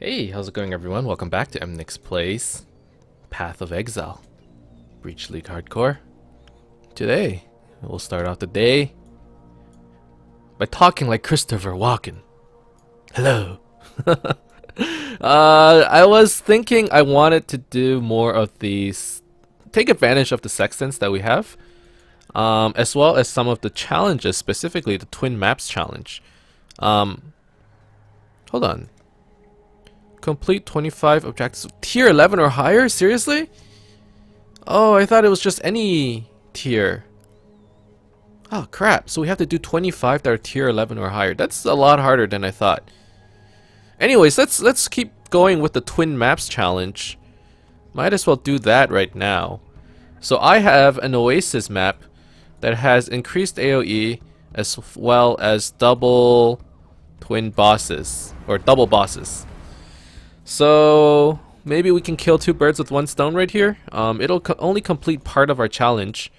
Hey, how's it going everyone? Welcome back to EmnixBleached, Path of Exile, Breach League Hardcore. Today, we'll start out the day by talking like Christopher Walken. Hello. I was thinking I wanted to do more of these, take advantage of the sextants that we have, as well as some of the challenges, specifically the Twin Maps challenge. Hold on. Complete 25 objectives. Tier 11 or higher? Seriously? Oh, I thought it was just any tier. Oh, crap. So we have to do 25 that are tier 11 or higher. That's a lot harder than I thought. Anyways, let's keep going with the Twin Maps challenge. Might as well do that right now. So I have an Oasis map that has increased AoE as well as double twin bosses, or double bosses. So maybe we can kill two birds with one stone right here. It'll only complete part of our challenge,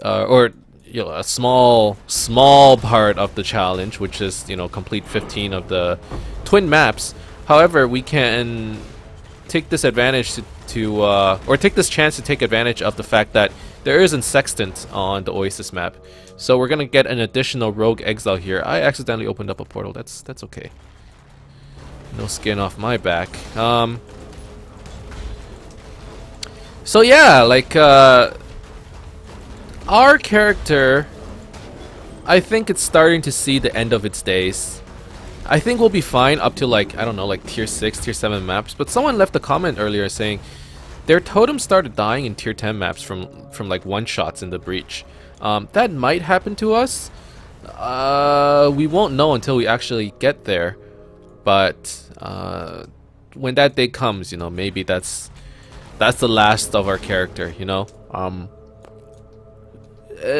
or a small part of the challenge, which is complete 15 of the twin maps. However, we can take this advantage or take this chance to take advantage of the fact that there is a sextant on the Oasis map. So we're gonna get an additional rogue exile here. I accidentally opened up a portal. That's okay. No skin off my back. So yeah, like our character, I think it's starting to see the end of its days. I think we'll be fine up to like, I don't know, like tier 6, tier 7 maps. But someone left a comment earlier saying their totem started dying in tier 10 maps from like one-shots in the breach. That might happen to us. We won't know until we actually get there. But when that day comes, maybe that's the last of our character,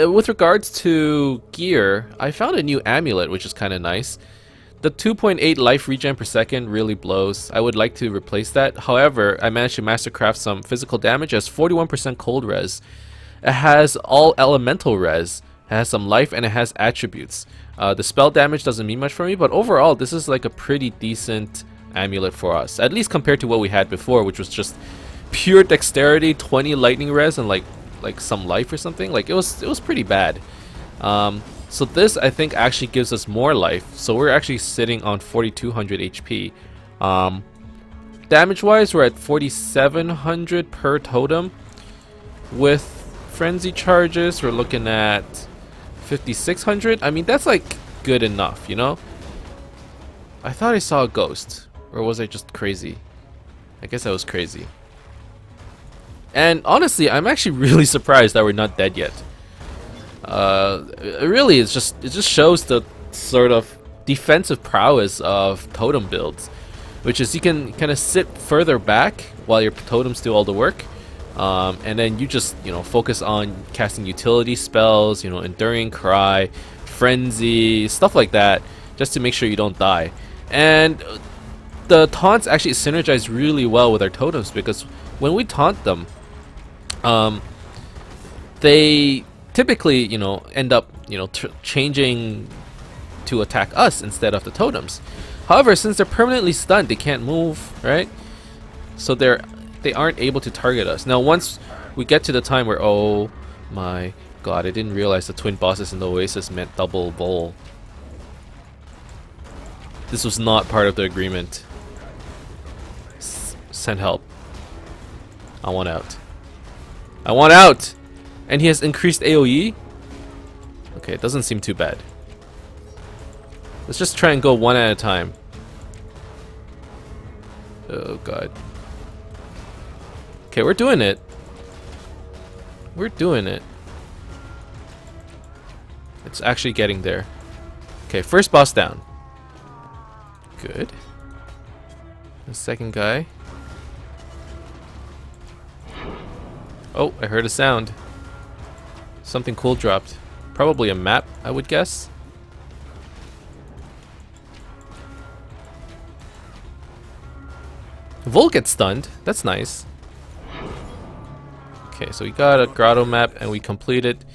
with regards to gear, I found a new amulet, which is kind of nice. The 2.8 life regen per second really blows. I would like to replace that. However, I managed to mastercraft some physical damage as 41% cold res. It has all elemental res. It has some life and it has attributes. The spell damage doesn't mean much for me, but overall this is like a pretty decent amulet for us, at least compared to what we had before, which was just pure dexterity, 20 lightning res, and like some life or something. Like it was pretty bad. So this I think actually gives us more life, so we're actually sitting on 4200 HP. Damage wise, we're at 4700 per totem. With frenzy charges, we're looking at 5600. I mean, that's like good enough, I thought I saw a ghost, or was I just crazy? I guess I was crazy. And honestly, I'm actually really surprised that we're not dead yet. Really, it just shows the sort of defensive prowess of totem builds, which is you can kind of sit further back while your totems do all the work. And then you just focus on casting utility spells, enduring cry, frenzy, stuff like that, just to make sure you don't die. And the taunts actually synergize really well with our totems, because when we taunt them, they typically end up changing to attack us instead of the totems. However, since they're permanently stunned, they can't move, right? So they aren't able to target us. Now once we get to the time where, oh my god, I didn't realize the twin bosses in the Oasis meant double bowl. This was not part of the agreement. Send help. I want out. I want out! And he has increased AoE? Okay, it doesn't seem too bad. Let's just try and go one at a time. Oh god. Okay, we're doing it. We're doing it. It's actually getting there. Okay, first boss down. Good. The second guy. Oh, I heard a sound. Something cool dropped. Probably a map, I would guess. Vol gets stunned. That's nice. Okay, so we got a grotto map and we completed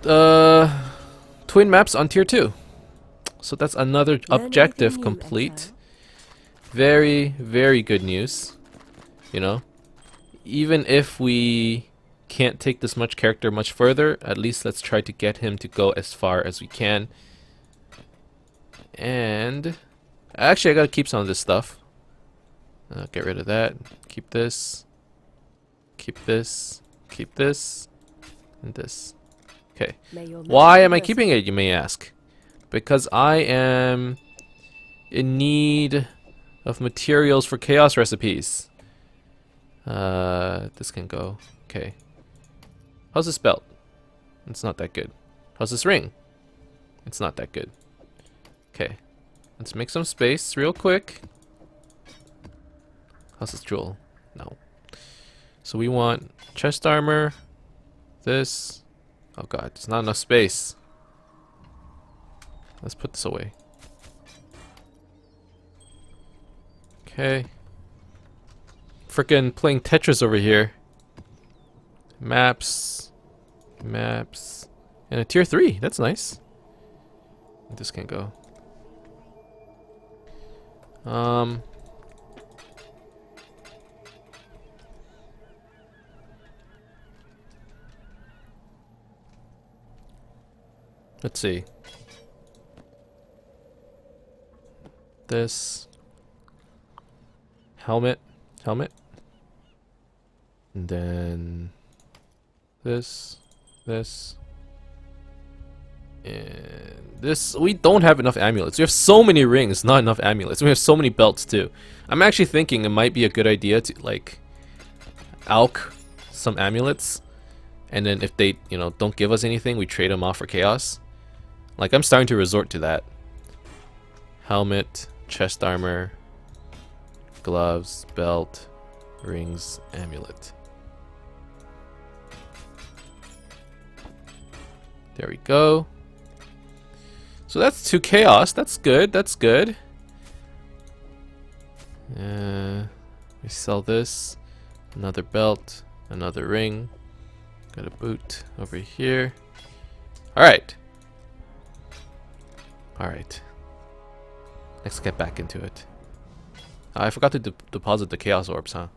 twin maps on tier 2. So that's another objective complete. Very, very good news. You know, even if we can't take this much character much further, at least let's try to get him to go as far as we can. And actually, I gotta keep some of this stuff. Get rid of that. Keep this. Keep this. Keep this. And this. Okay. Why am I keeping it, you may ask? Because I am in need of materials for chaos recipes. This can go. Okay. How's this belt? It's not that good. How's this ring? It's not that good. Okay. Let's make some space real quick. How's this jewel? No. So we want chest armor. This. Oh god, there's not enough space. Let's put this away. Okay. Frickin' playing Tetris over here. Maps. Maps. And a tier 3. That's nice. This can go. Let's see. This. Helmet. Helmet. And then this. This. And this. We don't have enough amulets. We have so many rings, not enough amulets. We have so many belts too. I'm actually thinking it might be a good idea to like alch some amulets, and then if they, you know, don't give us anything, we trade them off for chaos. Like, I'm starting to resort to that. Helmet, chest armor, gloves, belt, rings, amulet. There we go. So that's 2 chaos. That's good. That's good. We sell this. Another belt. Another ring. Got a boot over here. Alright. Alright. Let's get back into it. I forgot to deposit the chaos orbs, huh?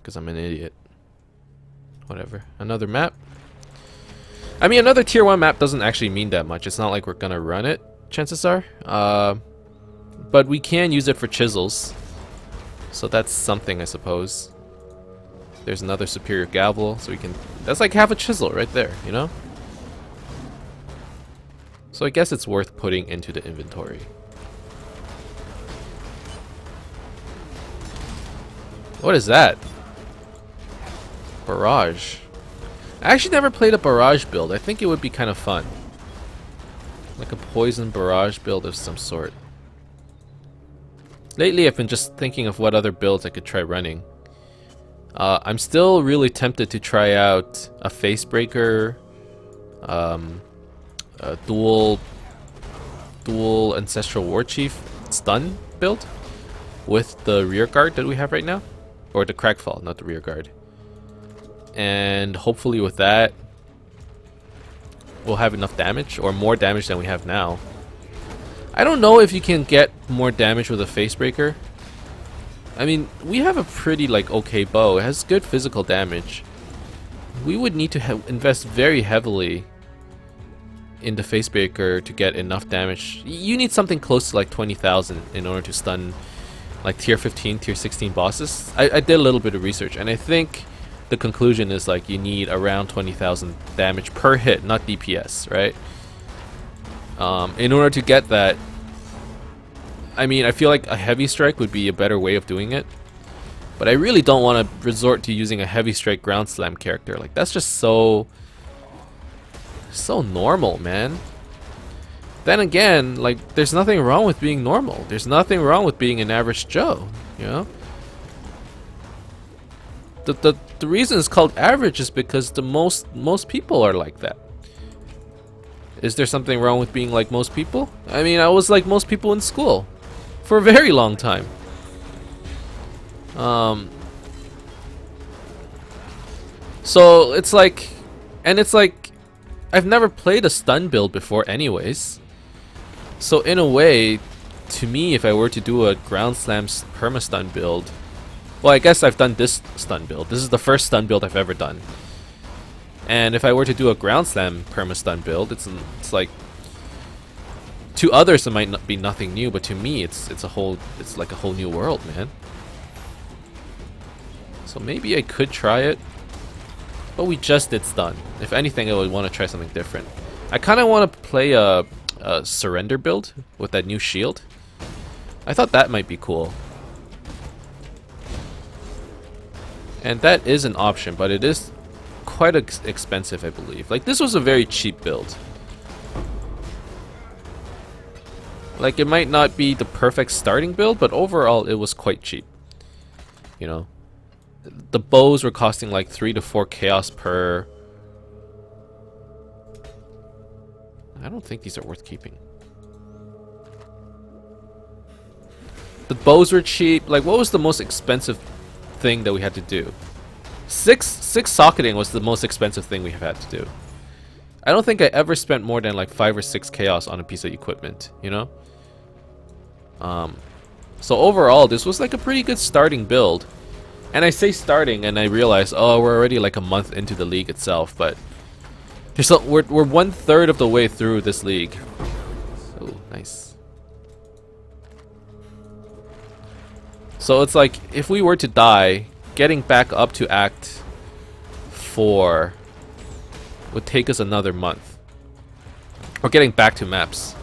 Because I'm an idiot. Whatever. Another map. I mean, another tier 1 map doesn't actually mean that much. It's not like we're gonna run it, chances are. But we can use it for chisels. So that's something, I suppose. There's another superior gavel, so we can... That's like half a chisel right there, you know? So I guess it's worth putting into the inventory. What is that? Barrage. I actually never played a barrage build. I think it would be kind of fun. Like a poison barrage build of some sort. Lately I've been just thinking of what other builds I could try running. I'm still really tempted to try out a Facebreaker, a dual Ancestral Warchief stun build with the rear guard that we have right now. Or the Crackfall, not the rear guard. And hopefully with that, we'll have enough damage, or more damage than we have now. I don't know if you can get more damage with a Facebreaker. I mean, we have a pretty, like, okay bow. It has good physical damage. We would need to invest very heavily in the Facebreaker to get enough damage. You need something close to, like, 20,000 in order to stun, like, tier 15, tier 16 bosses. I did a little bit of research, and I think the conclusion is, like, you need around 20,000 damage per hit, not DPS, right? In order to get that, I mean, I feel like a heavy strike would be a better way of doing it. But I really don't want to resort to using a heavy strike ground slam character. Like, that's just so normal, man. Then again, like, there's nothing wrong with being normal. There's nothing wrong with being an average Joe, you know? The reason it's called average is because the most people are like that. Is there something wrong with being like most people? I mean, I was like most people in school for a very long time. So it's like, and it's like, I've never played a stun build before anyways. So in a way, to me, if I were to do a ground slam perma-stun build, well, I guess I've done this stun build. This is the first stun build I've ever done. And if I were to do a ground slam perma-stun build, it's like, to others it might not be nothing new, but to me it's like a whole new world, man. So maybe I could try it, but we just did stun. If anything, I would want to try something different. I kind of want to play a surrender build with that new shield. I thought that might be cool. And that is an option, but it is quite expensive, I believe. Like, this was a very cheap build. Like, it might not be the perfect starting build, but overall it was quite cheap. You know, the bows were costing like 3 to 4 chaos per. I don't think these are worth keeping. The bows were cheap. Like, what was the most expensive thing that we had to do? Six socketing was the most expensive thing we have had to do. I don't think I ever spent more than like 5 or 6 chaos on a piece of equipment, you know? So overall, this was like a pretty good starting build. And I say starting, and I realize, oh, we're already like a month into the league itself, but we're 1/3 of the way through this league. Oh, nice. So it's like, if we were to die, getting back up to Act 4 would take us another month. Or getting back to maps.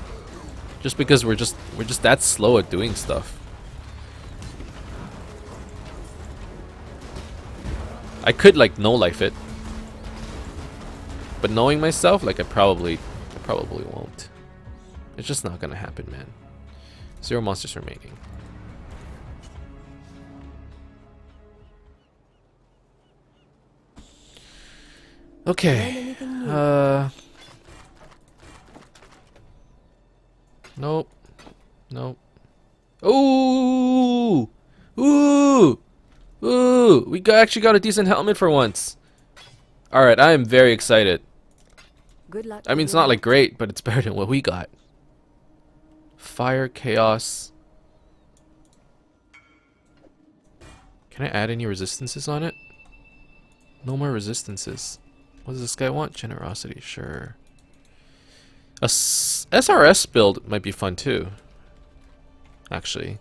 Just because we're just that slow at doing stuff. I could like no life it. But knowing myself, like I probably won't. It's just not gonna happen, man. 0 monsters remaining. Okay. Nope. Nope. Ooh! Ooh! Ooh! We actually got a decent helmet for once. Alright, I am very excited. Good luck. I mean, it's not like great, but it's better than what we got. Fire, chaos. Can I add any resistances on it? No more resistances. What does this guy want? Generosity, sure. A SRS build might be fun too. Actually.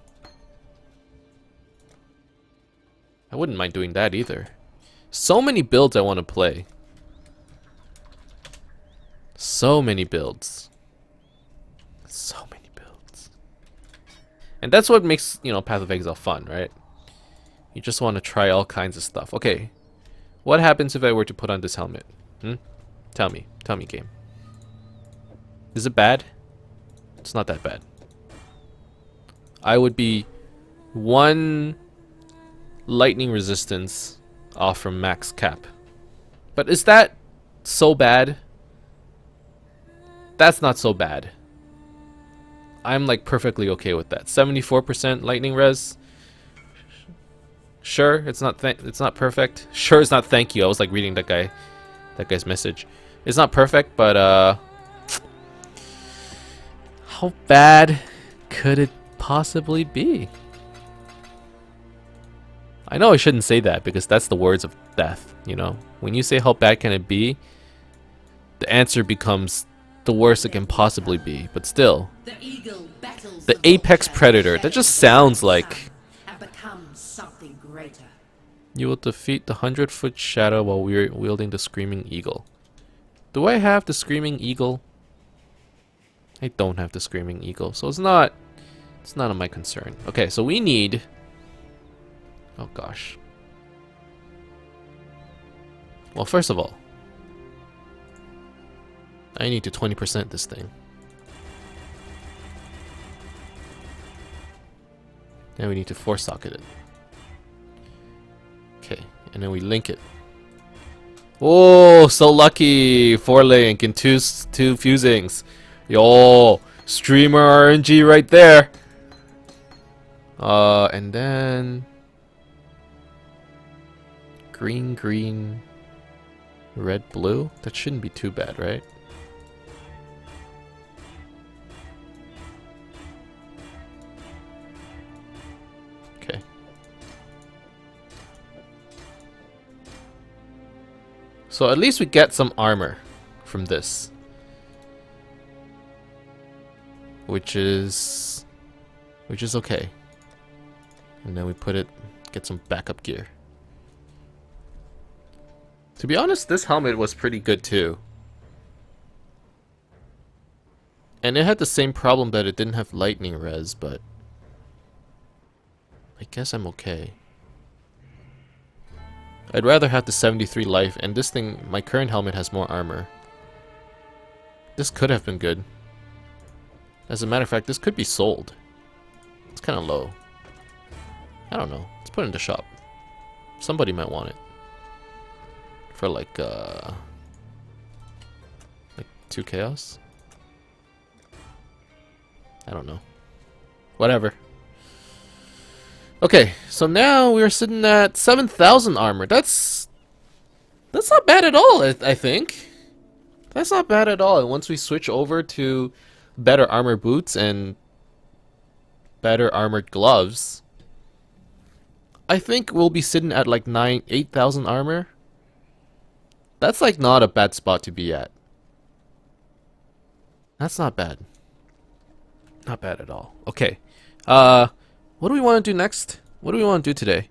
I wouldn't mind doing that either. So many builds I want to play. So many builds. So many builds. And that's what makes, you know, Path of Exile fun, right? You just want to try all kinds of stuff. Okay. What happens if I were to put on this helmet? Tell me. Tell me, game. Is it bad? It's not that bad. I would be 1 lightning resistance off from max cap. But is that so bad? That's not so bad. I'm like perfectly okay with that. 74% lightning res. Sure, it's not perfect. Sure, it's not thank you. I was like reading that guy's message. It's not perfect, but how bad could it possibly be? I know I shouldn't say that because that's the words of death, you know? When you say how bad can it be, the answer becomes the worst it can possibly be. But still, the apex predator, that just sounds like you will defeat the 100-foot shadow while we're wielding the Screaming Eagle. Do I have the Screaming Eagle? I don't have the Screaming Eagle, so it's not of my concern. Okay, so we need... Oh gosh. Well, first of all, I need to 20% this thing. Then we need to 4-socket it. Okay, and then we link it. Oh, so lucky! 4-link and two fusings. Yo, streamer RNG right there. And then green, red, blue. That shouldn't be too bad, right? So at least we get some armor from this. Which is okay. And then we get some backup gear. To be honest, this helmet was pretty good too. And it had the same problem that it didn't have lightning res, but I guess I'm okay. I'd rather have the 73 life, and this thing, my current helmet has more armor. This could have been good. As a matter of fact, this could be sold. It's kind of low. I don't know. Let's put it in the shop. Somebody might want it. For like 2 chaos? I don't know. Whatever. Okay, so now we're sitting at 7,000 armor. That's not bad at all, I think. That's not bad at all. And once we switch over to better armor boots and better armored gloves, I think we'll be sitting at like 8,000 armor. That's like not a bad spot to be at. That's not bad. Not bad at all. Okay. What do we want to do next? What do we want to do today?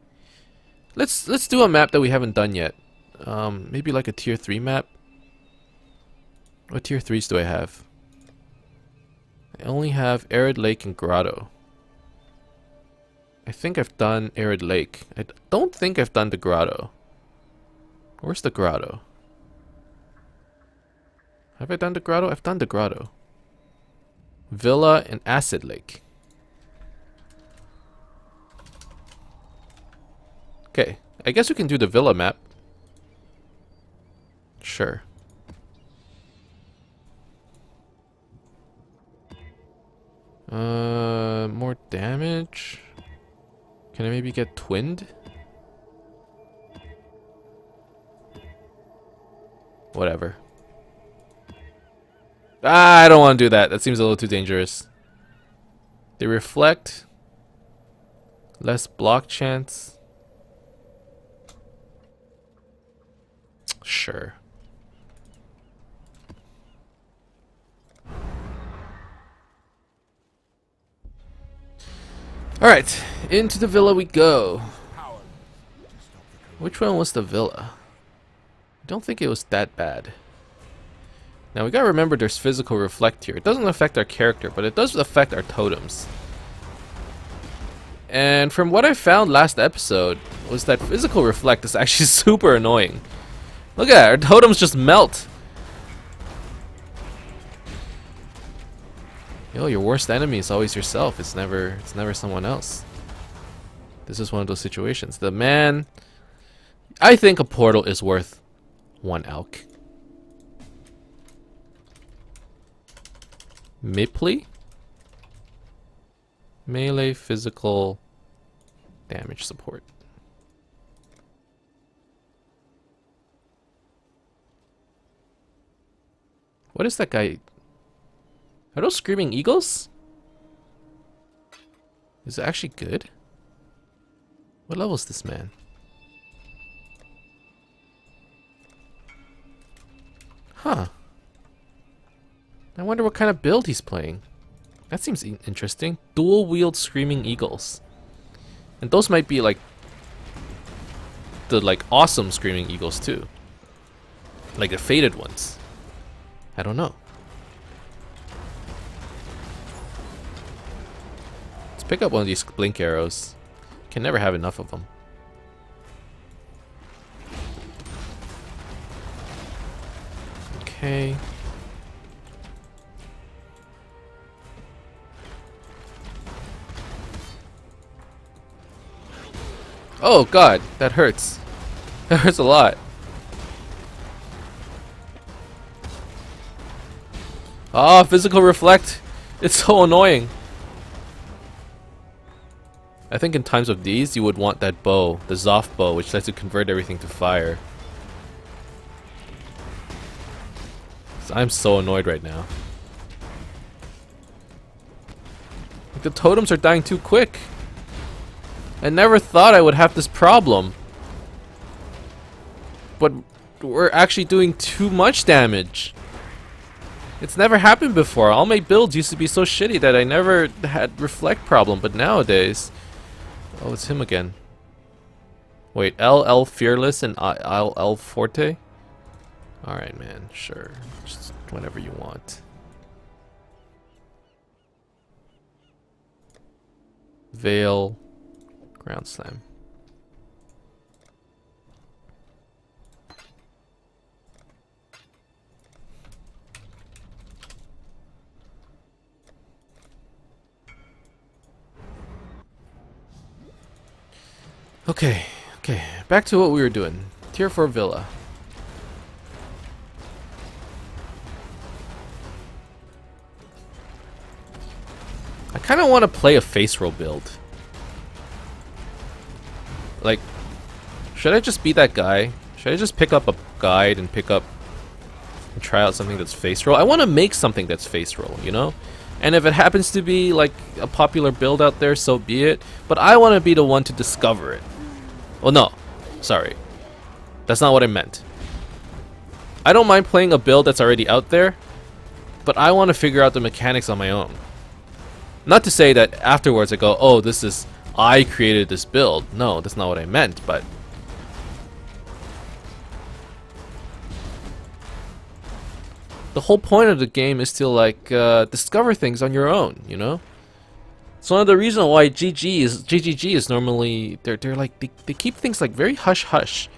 Let's do a map that we haven't done yet. Maybe like a tier 3 map. What tier 3s do I have? I only have Arid Lake and Grotto. I think I've done Arid Lake. I don't think I've done the Grotto. Where's the Grotto? Have I done the Grotto? I've done the Grotto. Villa and Acid Lake. Okay, I guess we can do the Villa map. Sure. More damage. Can I maybe get twinned? Whatever. Ah, I don't want to do that. That seems a little too dangerous. They reflect. Less block chance. Sure. Alright, into the villa we go. Which one was the villa? I don't think it was that bad. Now we gotta remember there's physical reflect here. It doesn't affect our character, but it does affect our totems. And from what I found last episode, was that physical reflect is actually super annoying. Look at that, our totems just melt. Yo, your worst enemy is always yourself. It's never someone else. This is one of those situations. The man, I think a portal is worth 1 alch. Mipley? Melee physical damage support. What is that guy? Are those screaming eagles? Is it actually good? What level is this man? Huh. I wonder what kind of build he's playing. That seems interesting. Dual wield screaming eagles. And those might be like the awesome screaming eagles too. Like the faded ones. I don't know. Let's pick up one of these blink arrows. Can never have enough of them. Okay. Oh god, that hurts. That hurts a lot. Ah, physical reflect. It's so annoying. I think in times of these, you would want that bow, the Zoth bow, which lets you convert everything to fire. So I'm so annoyed right now. Like, the totems are dying too quick. I never thought I would have this problem. But we're actually doing too much damage. It's never happened before. All my builds used to be so shitty that I never had reflect problem, but nowadays... Oh, it's him again. Wait, LL Fearless and LL Forte? Alright, man, sure. Just whatever you want. Veil. Ground Slam. Okay, back to what we were doing. Tier 4 Villa. I kind of want to play a face roll build. Like, should I just be that guy? Should I just pick up a guide and try out something that's face roll? I want to make something that's face roll, you know? And if it happens to be like a popular build out there, so be it. But I want to be the one to discover it. Well, no. Sorry. That's not what I meant. I don't mind playing a build that's already out there, but I want to figure out the mechanics on my own. Not to say that afterwards I go, oh, I created this build. No, that's not what I meant, but... The whole point of the game is to, like, discover things on your own, you know? It's one of the reasons why GGG is normally... They're like, they keep things, like, very hush-hush.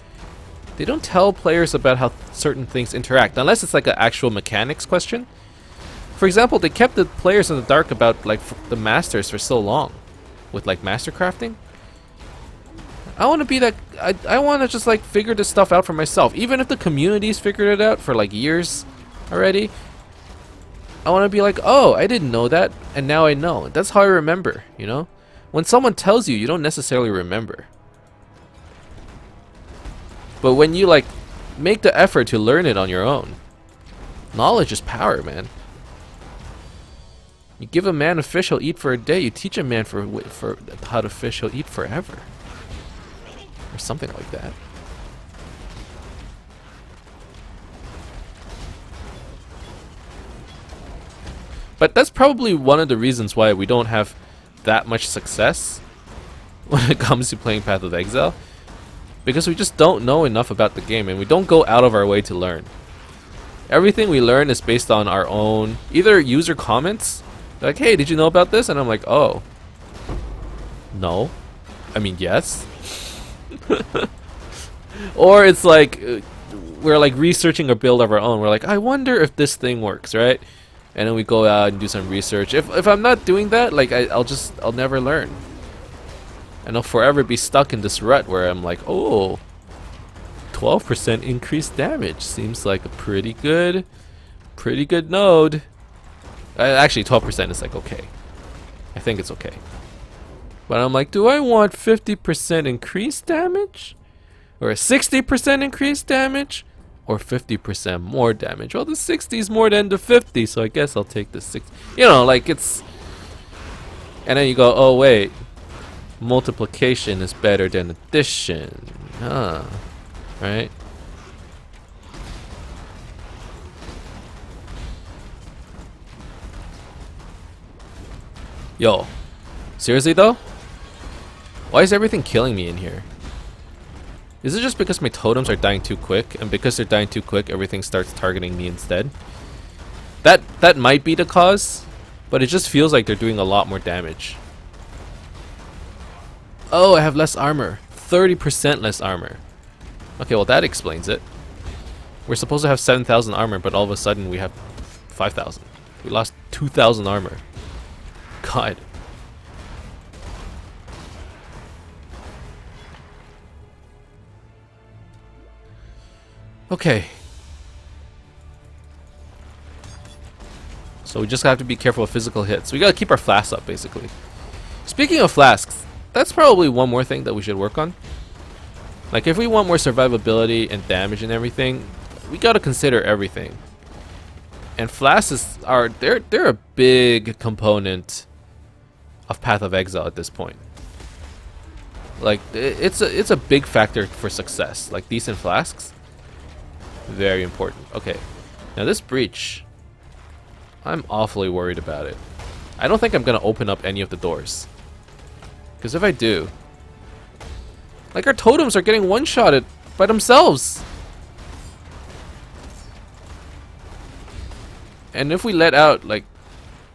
They don't tell players about how certain things interact, unless it's, like, an actual mechanics question. For example, they kept the players in the dark about, like, the masters for so long. With, like, master crafting. I want to be that... I want to just, like, figure this stuff out for myself. Even if the community's figured it out for, like, years already. I want to be like, oh, I didn't know that, and now I know. That's how I remember, you know? When someone tells you, you don't necessarily remember. But when you, like, make the effort to learn it on your own, knowledge is power, man. You give a man a fish, he'll eat for a day. You teach a man for how to fish, he'll eat forever. Or something like that. But that's probably one of the reasons why we don't have that much success when it comes to playing Path of Exile. Because we just don't know enough about the game and we don't go out of our way to learn. Everything we learn is based on our own, either user comments, like, hey, did you know about this? And I'm like, oh. No. I mean, yes. Or it's like, we're like researching a build of our own. We're like, I wonder if this thing works, right? And then we go out and do some research. If I'm not doing that, like I'll never learn. And I'll forever be stuck in this rut where I'm like, oh, 12% increased damage seems like a pretty good node. Actually, 12% is like okay. I think it's okay. But I'm like, do I want 50% increased damage? Or a 60% increased damage? Or 50% more damage? Well, the 60 is more than the 50, so I guess I'll take the 60. You know, like it's... And then you go, oh wait, multiplication is better than addition. Huh. Right? Yo, seriously though? Why is everything killing me in here? Is it just because my totems are dying too quick, and because they're dying too quick, everything starts targeting me instead? That might be the cause, but it just feels like they're doing a lot more damage. Oh, I have less armor. 30% less armor. Okay, well that explains it. We're supposed to have 7,000 armor, but all of a sudden we have 5,000. We lost 2,000 armor. God. Okay. So we just have to be careful of physical hits. We gotta keep our flasks up, basically. Speaking of flasks, that's probably one more thing that we should work on. Like, if we want more survivability and damage and everything, we gotta consider everything. And flasks they're a big component of Path of Exile at this point. Like, it's a big factor for success. Like, decent flasks. Very important. Okay. Now this breach, I'm awfully worried about it. I don't think I'm gonna open up any of the doors. Because if I do, like, our totems are getting one-shotted by themselves. And if we let out, like,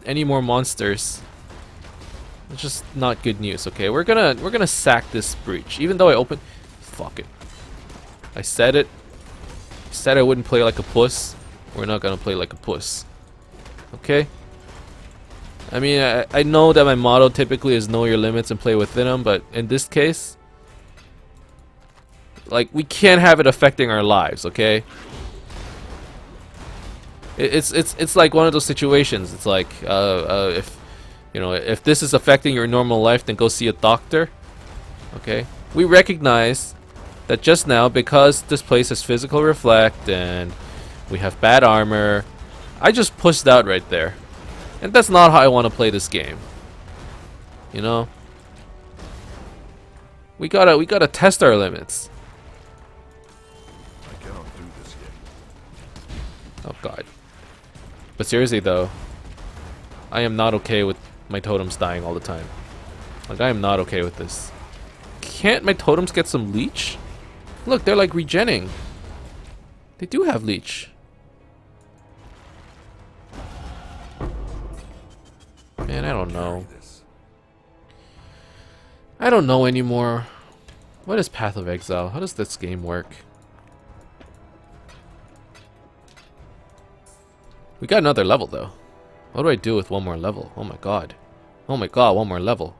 any more monsters, it's just not good news. Okay, we're gonna sack this breach. Even though I opened, fuck it. I said it. I said I wouldn't play like a puss. We're not gonna play like a puss. Okay. I mean, I know that my motto typically is know your limits and play within them, but in this case, like, we can't have it affecting our lives. Okay. It's like one of those situations. It's like if you know, if this is affecting your normal life, then go see a doctor. Okay. We recognize that just now, because this place has physical reflect and we have bad armor, I just pushed out right there. And that's not how I want to play this game. You know? We gotta test our limits. I cannot do this yet. Oh god. But seriously though, I am not okay with my totems dying all the time. Like, I am not okay with this. Can't my totems get some leech? Look, they're like regenning. They do have leech. Man, I don't know. I don't know anymore. What is Path of Exile? How does this game work? We got another level though. What do I do with one more level? Oh my god. Oh my god, one more level.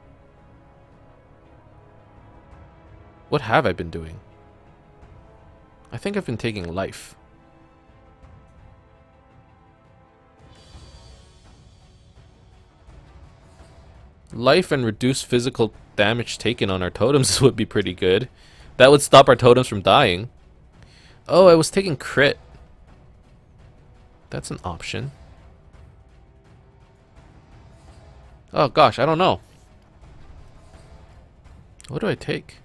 What have I been doing? I think I've been taking life. Life and reduce physical damage taken on our totems would be pretty good. That would stop our totems from dying. Oh, I was taking crit. That's an option. Oh gosh, I don't know. What do I take?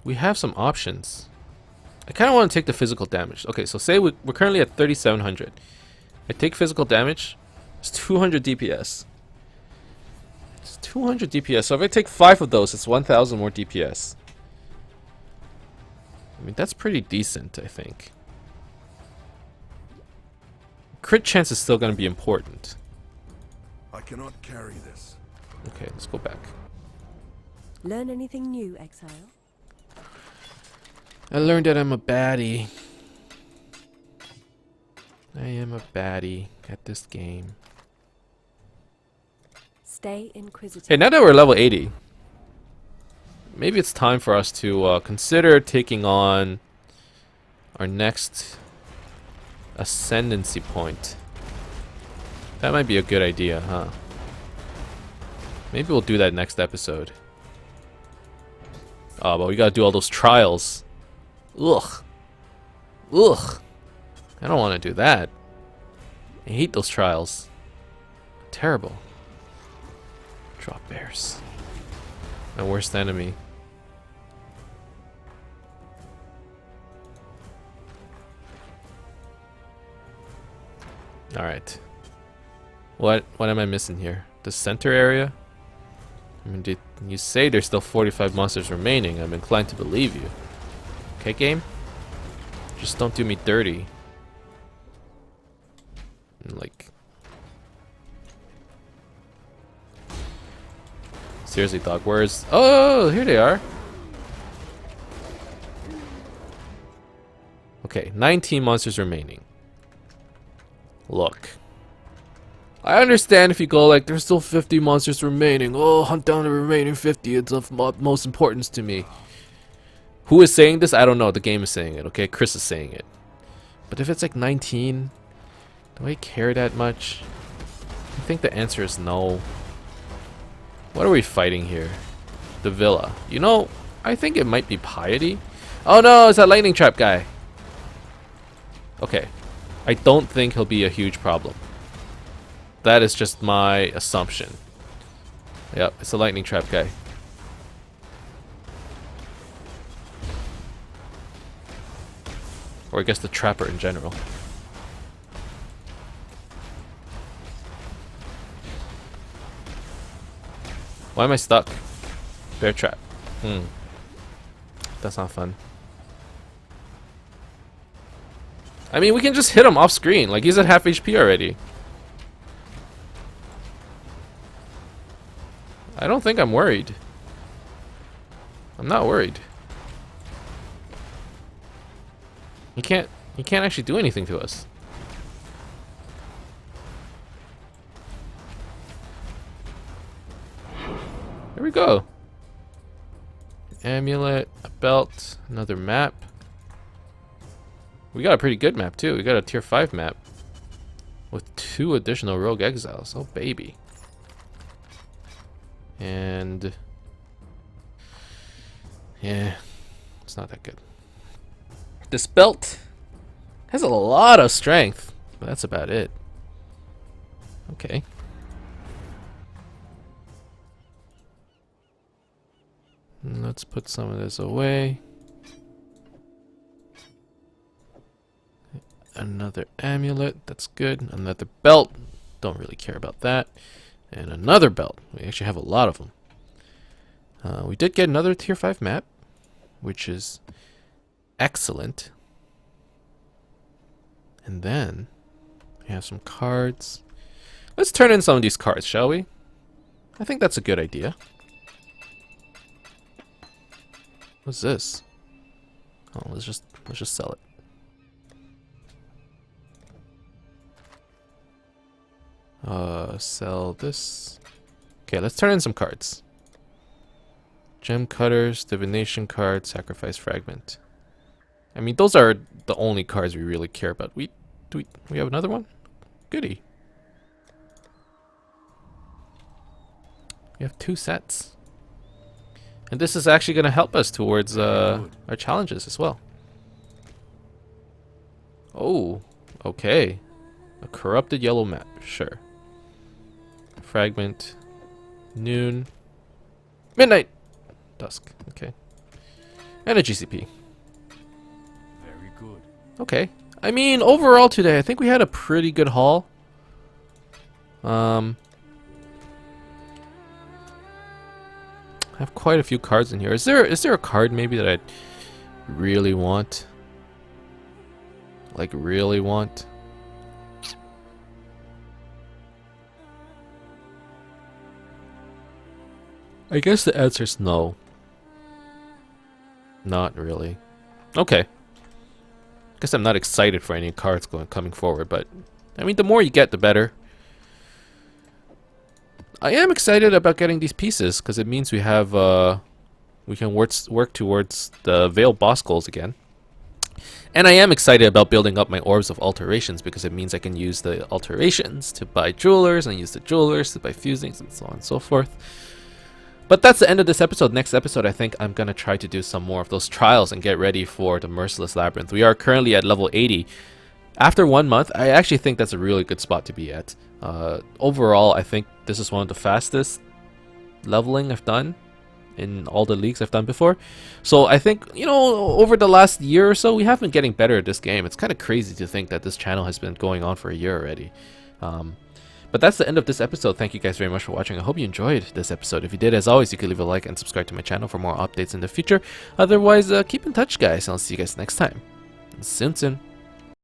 We have some options. I kind of want to take the physical damage. Okay, so say we're currently at 3,700. I take physical damage. It's 200 DPS. 200 DPS. So if I take 5 of those, it's 1,000 more DPS. I mean, that's pretty decent, I think. Crit chance is still going to be important. I cannot carry this. Okay, let's go back. Learn anything new, Exile? I learned that I'm a baddie. I am a baddie at this game. Stay inquisitive. Hey, now that we're level 80, maybe it's time for us to consider taking on our next ascendancy point. That might be a good idea, huh? Maybe we'll do that next episode. Oh, but we gotta do all those trials. Ugh. Ugh. I don't want to do that. I hate those trials. Terrible. Drop bears. My worst enemy. Alright. What am I missing here? The center area? I mean, did you say there's still 45 monsters remaining? I'm inclined to believe you. Okay, game? Just don't do me dirty. Like... Seriously, dog, where's... Oh, here they are. Okay, 19 monsters remaining. Look. I understand if you go like, there's still 50 monsters remaining. Oh, hunt down the remaining 50. It's of most importance to me. Who is saying this? I don't know. The game is saying it, okay? Chris is saying it. But if it's like 19, do I care that much? I think the answer is no. What are we fighting here? The villa. You know, I think it might be piety. Oh no, it's that lightning trap guy. Okay. I don't think he'll be a huge problem. That is just my assumption. Yep, it's a lightning trap guy. Or I guess the trapper in general. Why am I stuck? Bear trap. That's not fun. I mean, we can just hit him off screen. Like, he's at half HP already. I don't think I'm worried. I'm not worried. He can't actually do anything to us. There we go. Amulet, a belt, another map. We got a pretty good map too. We got a tier 5 map with 2 additional rogue exiles. Oh baby. And yeah, it's not that good. This belt has a lot of strength, but that's about it. Okay. Let's put some of this away. Another amulet, that's good. Another belt, don't really care about that. And another belt, we actually have a lot of them. We did get another tier 5 map, which is excellent. And then we have some cards. Let's turn in some of these cards, shall we? I think that's a good idea. What's this? Oh, let's just sell it. Sell this. Okay, let's turn in some cards. Gem cutters, divination card, sacrifice fragment. I mean, those are the only cards we really care about. We have another one? Goody. We have 2 sets. And this is actually going to help us towards our challenges as well. Oh, okay. A corrupted yellow map, sure. Fragment, noon, midnight, dusk, okay. And a GCP. Very good. Okay. I mean, overall today, I think we had a pretty good haul. I have quite a few cards in here. Is there a card maybe that I really want? Like really want? I guess the answer is no. Not really. Okay. Guess I'm not excited for any cards coming forward, but I mean, the more you get, the better. I am excited about getting these pieces because it means we have we can work towards the Veil boss goals again. And I am excited about building up my orbs of alterations because it means I can use the alterations to buy jewelers and use the jewelers to buy fusings and so on and so forth. But that's the end of this episode. Next episode, I think I'm going to try to do some more of those trials and get ready for the Merciless Labyrinth. We are currently at level 80. After 1 month, I actually think that's a really good spot to be at. Overall, I think this is one of the fastest leveling I've done in all the leagues I've done before. So I think, you know, over the last year or so, we have been getting better at this game. It's kind of crazy to think that this channel has been going on for a year already. But that's the end of this episode. Thank you guys very much for watching. I hope you enjoyed this episode. If you did, as always, you can leave a like and subscribe to my channel for more updates in the future. Otherwise, keep in touch, guys. I'll see you guys next time. Soon.